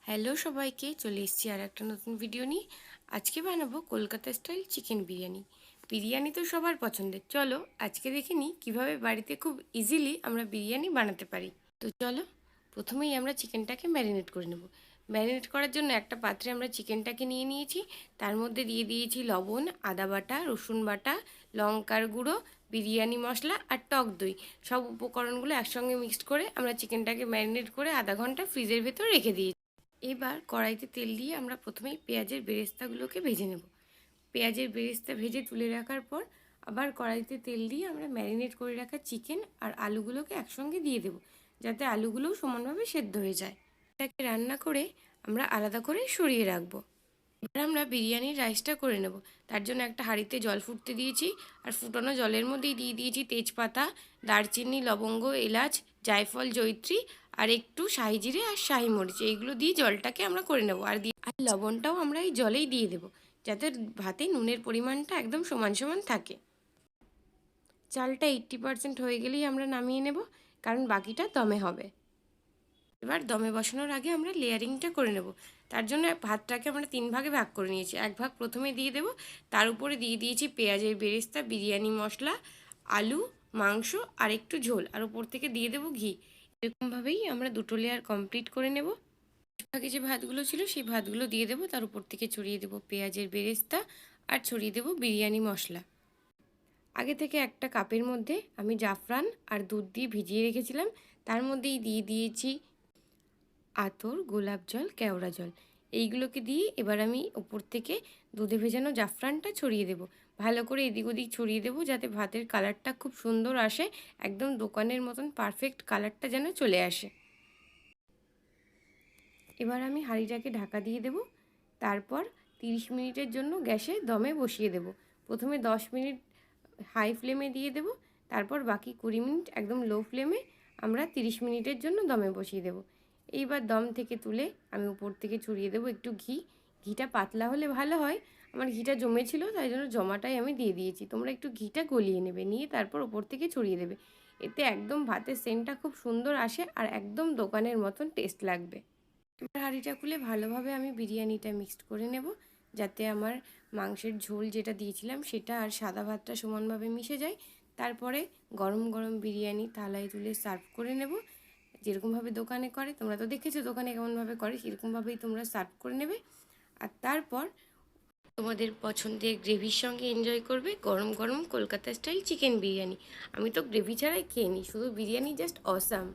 Hello সবাইকে, চলে এসেছি আর একটা নতুন ভিডিও নিয়ে। আজকে বানাবো কলকাতা স্টাইল চিকেন বিরিয়ানি। বিরিয়ানি তো সবার পছন্দের। চলো আজকে দেখে নিই কীভাবে বাড়িতে খুব ইজিলি আমরা বিরিয়ানি বানাতে পারি। তো চলো, প্রথমেই আমরা চিকেনটাকে ম্যারিনেট করে নেব। ম্যারিনেট করার জন্য একটা পাত্রে আমরা চিকেনটাকে নিয়ে নিয়েছি। তার মধ্যে দিয়ে দিয়েছি লবণ, আদা বাটা, রসুন বাটা, লঙ্কার গুঁড়ো, বিরিয়ানি মশলা আর টক দই। সব উপকরণগুলো একসঙ্গে মিক্সড করে আমরা চিকেনটাকে ম্যারিনেট করে আধা ঘন্টা ফ্রিজের ভেতর রেখে দিয়েছি। এবার কড়াইতে তেল দিয়ে আমরা প্রথমেই পেঁয়াজের বেরেস্তাগুলোকে ভেজে নেব। পেঁয়াজের বেরেস্তা ভেজে তুলে রাখার পর আবার কড়াইতে তেল দিয়ে আমরা ম্যারিনেট করে রাখা চিকেন আর আলুগুলোকে একসঙ্গে দিয়ে দেব, যাতে আলুগুলোও সমানভাবে সেদ্ধ হয়ে যায়। এটাকে রান্না করে আমরা আলাদা করে সরিয়ে রাখবো। এবার আমরা বিরিয়ানির রাইসটা করে নেব। তার জন্য একটা হাঁড়িতে জল ফুটতে দিয়েছি, আর ফুটানো জলের মধ্যেই দিয়ে দিয়েছি তেজপাতা, দারচিনি, লবঙ্গ, এলাচ, জায়ফল, জয়িত্রী আর একটু শাহি জিরে আর শাহি মরিচ। এইগুলো দিয়ে জলটাকে আমরা করে নেব। আর লবণটাও আমরা এই জলেই দিয়ে দেব, যাতে ভাতে নুনের পরিমাণটা একদম সমান সমান থাকে। চালটা 80% হয়ে গেলেই আমরা নামিয়ে নেব, কারণ বাকিটা দমে হবে। এবার দমে বসানোর আগে আমরা লেয়ারিংটা করে নেব। তার জন্য ভাতটাকে আমরা 3 ভাগে ভাগ করে নিয়েছি। এক ভাগ প্রথমে দিয়ে দেব, তার উপরে দিয়ে দিয়েছি পেঁয়াজের বেরেস্তা, বিরিয়ানি মশলা, আলু, মাংস আর একটু ঝোল, আর উপর থেকে দিয়ে দেব ঘি। এরকমভাবেই আমরা দুটো লেয়ার কমপ্লিট করে নেব। বাকি যে ভাতগুলো ছিল সেই ভাতগুলো দিয়ে দেবো, তার উপর থেকে ছড়িয়ে দেবো পেঁয়াজের বেরেস্তা আর ছড়িয়ে দেবো বিরিয়ানি মশলা। আগে থেকে একটা কাপের মধ্যে আমি জাফরান আর দুধ দিয়ে ভিজিয়ে রেখেছিলাম, তার মধ্যেই দিয়ে দিয়েছি আতর, গোলাপ জল, কেওড়া জল। এইগুলোকে দিয়ে এবার আমি ওপর থেকে দুধে ভেজানো জাফরানটা ছড়িয়ে দেব। ভালো করে এদিক ওদিক ছড়িয়ে দেবো, যাতে ভাতের কালারটা খুব সুন্দর আসে, একদম দোকানের মতন পারফেক্ট কালারটা যেন চলে আসে। এবার আমি হাঁড়িটাকে ঢাকা দিয়ে দেব। তারপর 30 মিনিটের জন্য গ্যাসে দমে বসিয়ে দেব। প্রথমে 10 মিনিট হাই ফ্লেমে দিয়ে দেব, তারপর বাকি 20 মিনিট একদম লো ফ্লেমে আমরা 30 মিনিটের জন্য দমে বসিয়ে দেব। এইবার দম থেকে তুলে আমি উপর থেকে ছড়িয়ে দেবো একটু ঘি। ঘিটা পাতলা হলে ভালো হয়, আমার ঘিটা জমেছিল তাই জন্য জমাটাই আমি দিয়ে দিয়েছি। তোমরা একটু ঘিটা গলিয়ে নেবে, নিয়ে তারপর ওপর থেকে ছড়িয়ে দেবে। এতে একদম ভাতের সেন্টটা খুব সুন্দর আসে আর একদম দোকানের মতন টেস্ট লাগবে। এবার হাঁড়িটা খুলে ভালোভাবে আমি বিরিয়ানিটা মিক্সড করে নেব, যাতে আমার মাংসের ঝোল যেটা দিয়েছিলাম সেটা আর সাদা ভাতটা সমানভাবে মিশে যায়। তারপরে গরম গরম বিরিয়ানি থালায় তুলে সার্ভ করে নেব। যেরকমভাবে দোকানে করে, তোমরা তো দেখেছো দোকানে কেমনভাবে করে, সেরকমভাবেই তোমরা সার্ভ করে নেবে। আর তারপর তোমাদের পছন্দের গ্রেভির সঙ্গে এনজয় করবে গরম গরম কলকাতা স্টাইল চিকেন বিরিয়ানি। আমি তো গ্রেভি ছাড়াই খেয়ে নিই, শুধু বিরিয়ানি জাস্ট অসাম।